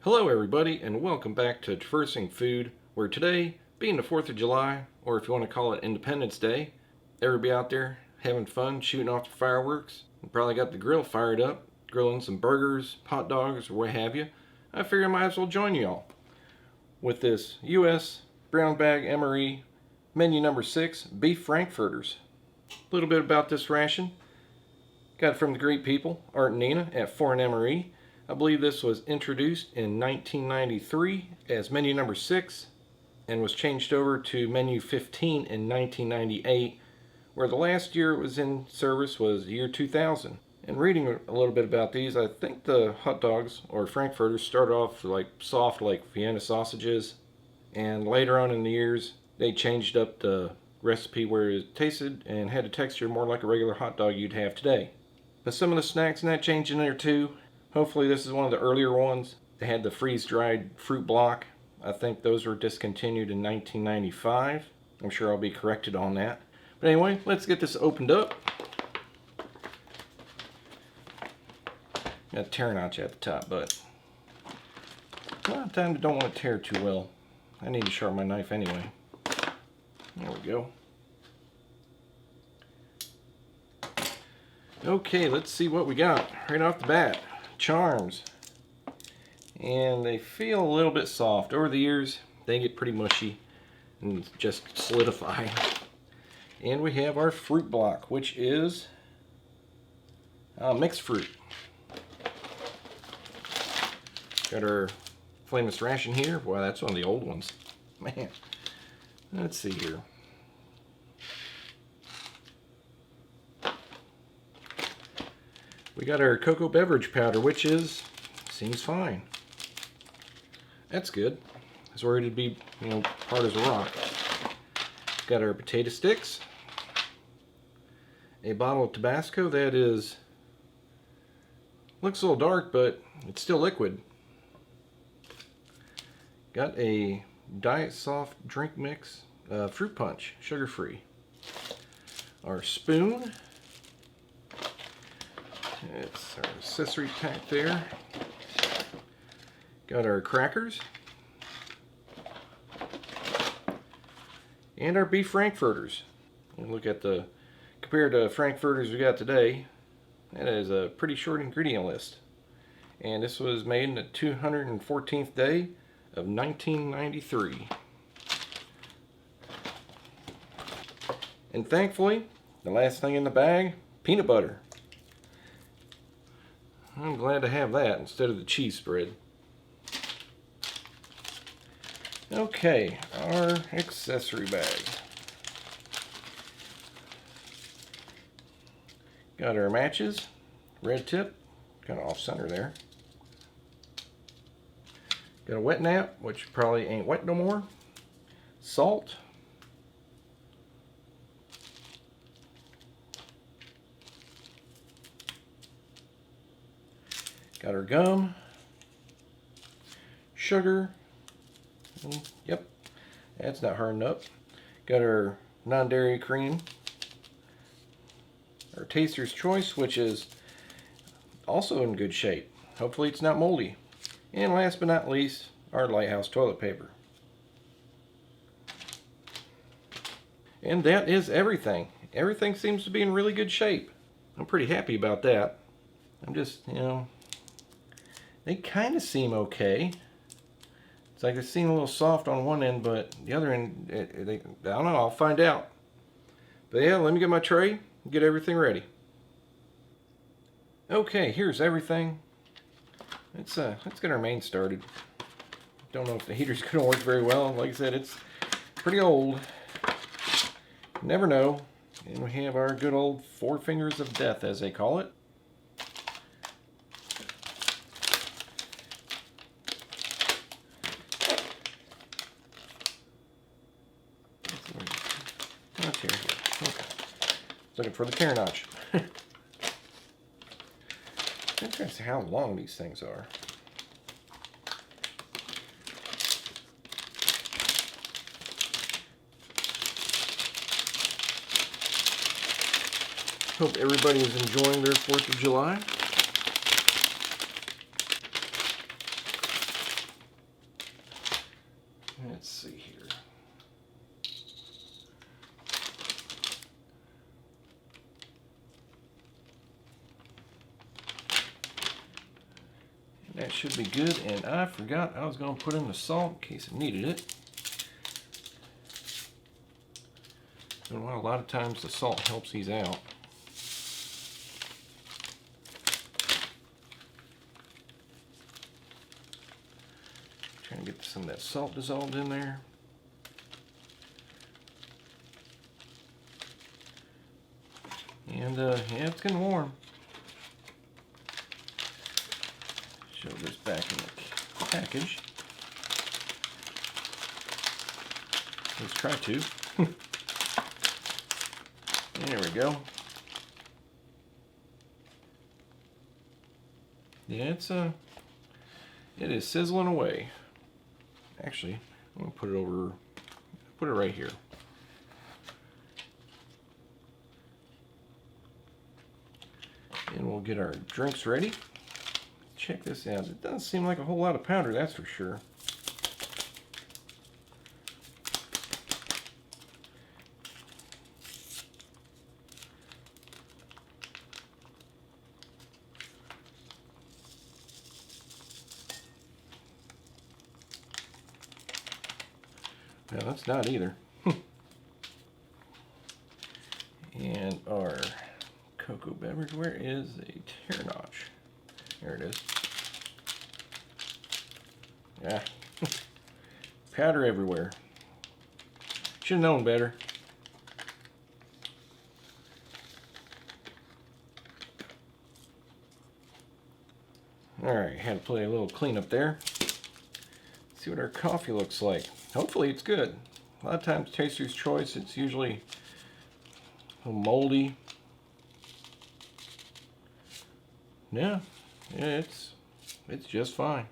Hello everybody and welcome back to Traversing Food, where today, being the 4th of July, or if you want to call it Independence Day, everybody out there having fun, shooting off the fireworks, and probably got the grill fired up, grilling some burgers, hot dogs, or what have you. I figure I might as well join you all with this U.S. brown bag MRE menu number 6, beef Frankfurters. A little bit about this ration. Got it from the great people, Art and Nina at Foreign MRE. I believe this was introduced in 1993 as menu number 6 and was changed over to menu 15 in 1998, where the last year it was in service was the year 2000. And reading a little bit about these, I think the hot dogs or Frankfurters started off like soft like Vienna sausages, and later on in the years they changed up the recipe where it tasted and had a texture more like a regular hot dog you'd have today. But some of the snacks in that changed in there too. Hopefully this is one of the earlier ones. They had the freeze-dried fruit block. I think those were discontinued in 1995. I'm sure I'll be corrected on that. But anyway, let's get this opened up. Got a tear notch at the top, but a lot of times I don't want to tear too well. I need to sharpen my knife anyway. There we go. Okay, let's see what we got right off the bat. Charms, and they feel a little bit soft. Over the years they get pretty mushy and just solidify. And we have our fruit block, which is mixed fruit. Got our famous ration here. Boy, that's one of the old ones, man. Let's see here. We got our cocoa beverage powder, which seems fine. That's good. I was worried it'd be, hard as a rock. Got our potato sticks. A bottle of Tabasco that looks a little dark, but it's still liquid. Got a Diet Soft drink mix, fruit punch, sugar-free. Our spoon. It's our accessory pack there. Got our crackers. And our beef Frankfurters. And look at compared to Frankfurters we got today, that is a pretty short ingredient list. And this was made in the 214th day of 1993. And thankfully, the last thing in the bag, peanut butter. I'm glad to have that instead of the cheese spread. Okay, our accessory bag. Got our matches, red tip, kind of off center there. Got a wet nap, which probably ain't wet no more. Salt. Got our gum, sugar, yep, that's not hardened up. Got our non-dairy cream, our Taster's Choice, which is also in good shape. Hopefully it's not moldy. And last but not least, our Lighthouse toilet paper. And that is everything. Everything seems to be in really good shape. I'm pretty happy about that. I'm just, they kind of seem okay. It's like they seem a little soft on one end, but the other end, I don't know, I'll find out. But yeah, let me get my tray and get everything ready. Okay, here's everything. Let's get our main started. Don't know if the heater's going to work very well. Like I said, it's pretty old. Never know. And we have our good old 4 fingers of death, as they call it. Looking for the tear notch. I'm trying to see how long these things are. Hope everybody is enjoying their 4th of July. Let's see here. That should be good, and I forgot I was going to put in the salt in case I needed it. And well, a lot of times the salt helps these out. Trying to get some of that salt dissolved in there. And yeah, it's getting warm. Shove this back in the package. Let's try to. There we go. Yeah, it is sizzling away. Actually, I'm gonna put it right here. And we'll get our drinks ready. Check this out. It doesn't seem like a whole lot of powder, that's for sure. No, that's not either. And our cocoa beverage, where is a tear notch? There it is. Yeah. Powder everywhere. Should have known better. Alright, had to play a little cleanup there. See what our coffee looks like. Hopefully it's good. A lot of times, Taster's Choice, it's usually a little moldy. Yeah, it's just fine.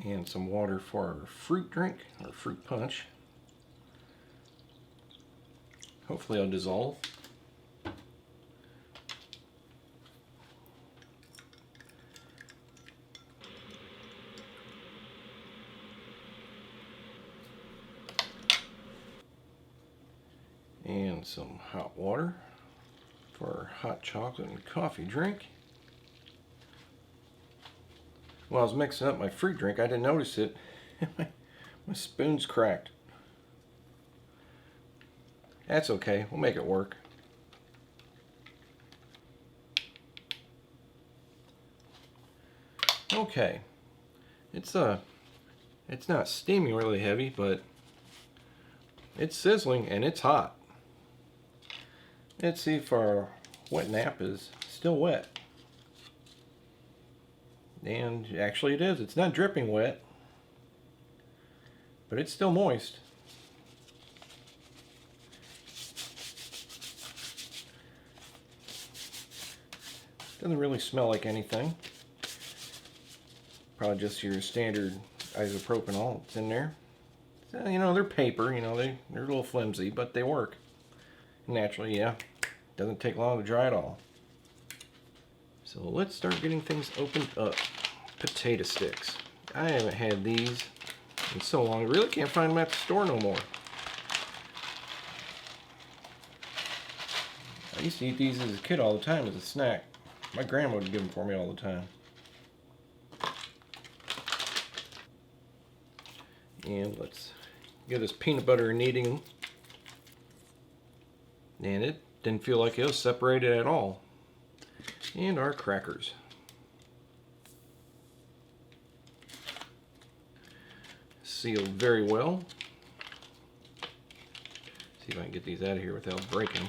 And some water for our fruit drink, or fruit punch. Hopefully it'll dissolve. And some hot water for our hot chocolate and coffee drink. While I was mixing up my fruit drink, I didn't notice it. My spoon's cracked. That's okay, we'll make it work. Okay, it's not steaming really heavy, but it's sizzling and it's hot. Let's see if our wet nap is still wet. And actually it is. It's not dripping wet, but it's still moist. Doesn't really smell like anything. Probably just your standard isopropanol that's in there. So, you know, they're paper, you know, they're a little flimsy, but they work. Naturally, yeah. Doesn't take long to dry at all. So let's start getting things opened up. Potato sticks. I haven't had these in so long. I really can't find them at the store no more. I used to eat these as a kid all the time as a snack. My grandma would give them for me all the time. And let's get this peanut butter kneading. And it didn't feel like it was separated at all. And our crackers. Sealed very well. See if I can get these out of here without breaking.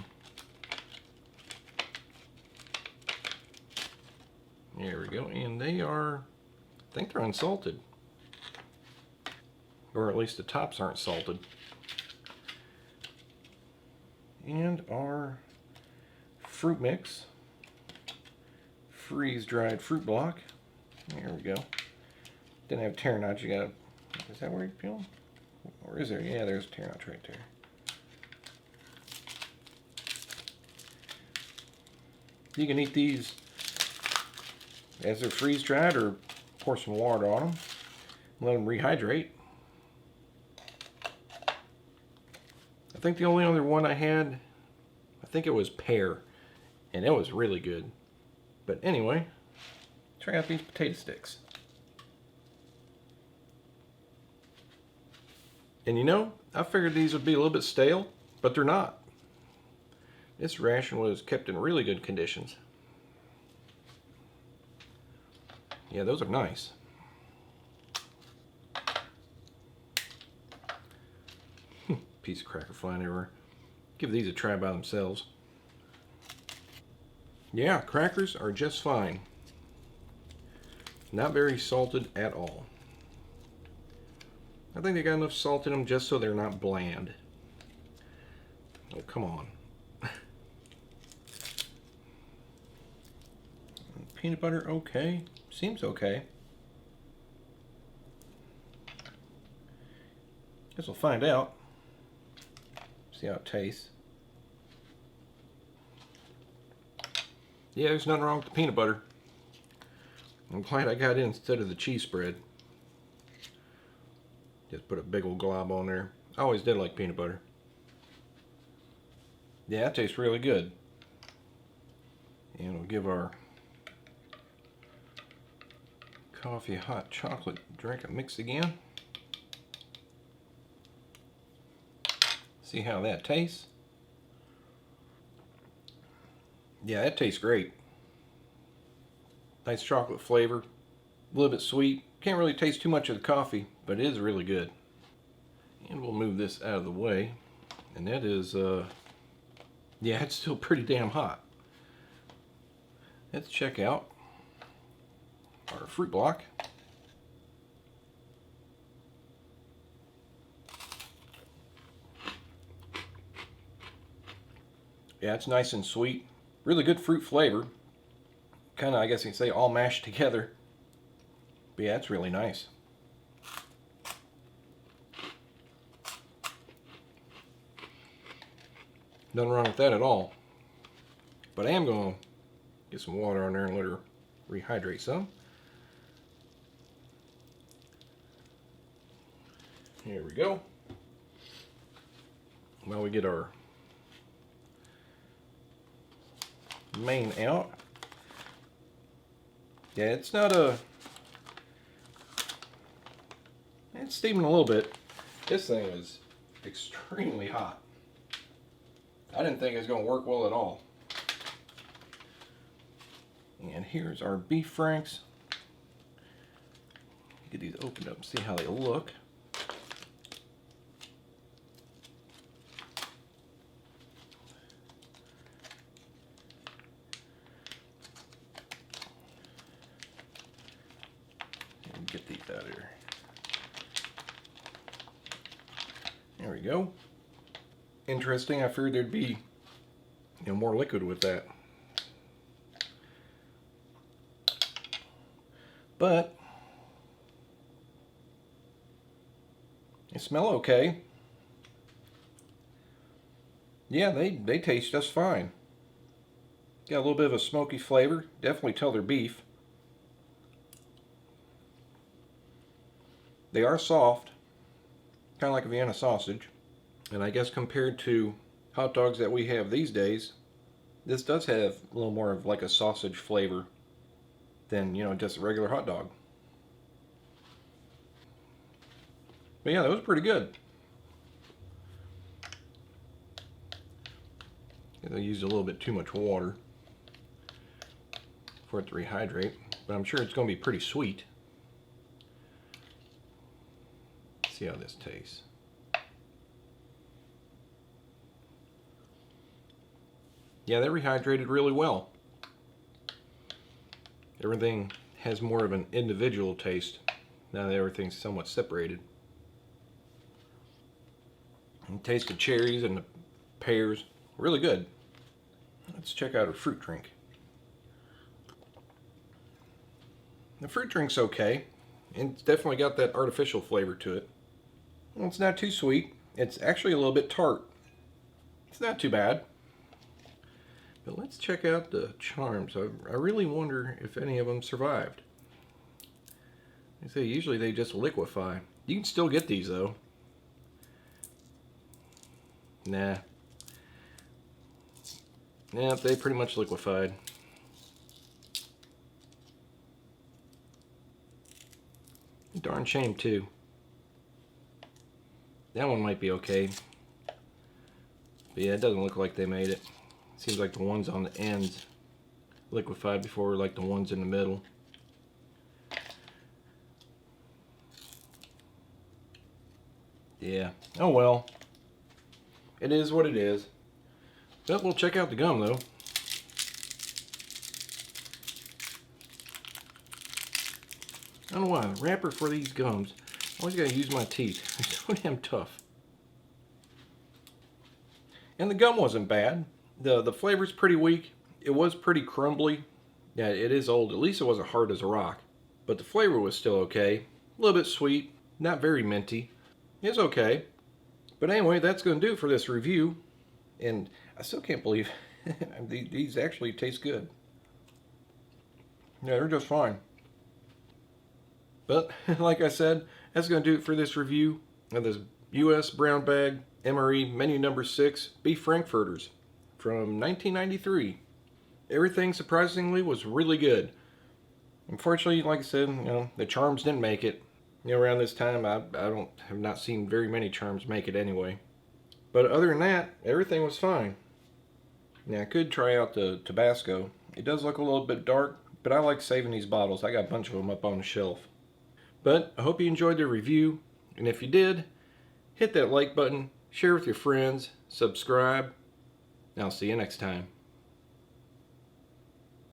There we go. And they are, I think they're unsalted. Or at least the tops aren't salted. And our fruit mix. Freeze-dried fruit block. There we go. Didn't have tear notch. You got. Is that where you peel? Or is there? Yeah, there's a tear notch right there. You can eat these as they're freeze dried, or pour some water on them, let them rehydrate. I think the only other one I had, I think it was pear, and it was really good. But anyway, try out these potato sticks. And you know, I figured these would be a little bit stale, but they're not. This ration was kept in really good conditions. Yeah, those are nice. Piece of cracker flying everywhere. Give these a try by themselves. Yeah, crackers are just fine. Not very salted at all. I think they got enough salt in them just so they're not bland. Oh, come on. Peanut butter, okay. Seems okay. Guess we'll find out. See how it tastes. Yeah, there's nothing wrong with the peanut butter. I'm glad I got it instead of the cheese spread. Just put a big old glob on there. I always did like peanut butter. Yeah, it tastes really good. And we'll give our coffee hot chocolate drink a mix again. See how that tastes. Yeah, that tastes great. Nice chocolate flavor. A little bit sweet. Can't really taste too much of the coffee, but it is really good. And we'll move this out of the way. And that is, yeah, it's still pretty damn hot. Let's check out our fruit block. Yeah, it's nice and sweet. Really good fruit flavor. Kind of, I guess you can say, all mashed together. But yeah, it's really nice. Nothing wrong with that at all. But I am going to get some water on there and let her rehydrate some. Here we go. While we get our main out. Yeah, it's not a... It's steaming a little bit. This thing is extremely hot. I didn't think it was going to work well at all. And here's our beef franks. Get these opened up and see how they look. Get these out of here. There we go. Interesting. I figured there'd be, more liquid with that. But they smell okay. Yeah, they taste just fine. Got a little bit of a smoky flavor. Definitely tell they're beef. They are soft, kind of like a Vienna sausage. And I guess compared to hot dogs that we have these days, this does have a little more of like a sausage flavor than, just a regular hot dog. But yeah, that was pretty good. I used a little bit too much water for it to rehydrate, but I'm sure it's going to be pretty sweet. See how this tastes. Yeah, that rehydrated really well. Everything has more of an individual taste now that everything's somewhat separated. And taste the cherries and the pears, really good. Let's check out our fruit drink. The fruit drink's okay. It's definitely got that artificial flavor to it. Well, it's not too sweet. It's actually a little bit tart. It's not too bad. But let's check out the charms. I really wonder if any of them survived. They say usually they just liquefy. You can still get these though. Nah. Yeah, they pretty much liquefied. Darn shame too. That one might be okay. But yeah, it doesn't look like they made it. Seems like the ones on the ends liquefied before like the ones in the middle. Yeah. Oh well. It is what it is. But we'll check out the gum though. I don't know why, the wrapper for these gums, I always gotta use my teeth. They're so damn tough. And the gum wasn't bad. The flavor's pretty weak. It was pretty crumbly. Yeah, it is old. At least it wasn't hard as a rock. But the flavor was still okay. A little bit sweet, not very minty. It's okay. But anyway, that's going to do it for this review. And I still can't believe these actually taste good. Yeah, they're just fine. But like I said, that's going to do it for this review of this U.S. brown bag MRE menu number 6 beef Frankfurters from 1993. Everything surprisingly was really good. Unfortunately, like I said, the charms didn't make it. Around this time, I have not seen very many charms make it anyway. But other than that, everything was fine. Now I could try out the Tabasco. It does look a little bit dark, but I like saving these bottles. I got a bunch of them up on the shelf. But I hope you enjoyed the review, and if you did, hit that like button, share with your friends, subscribe, and I'll see you next time.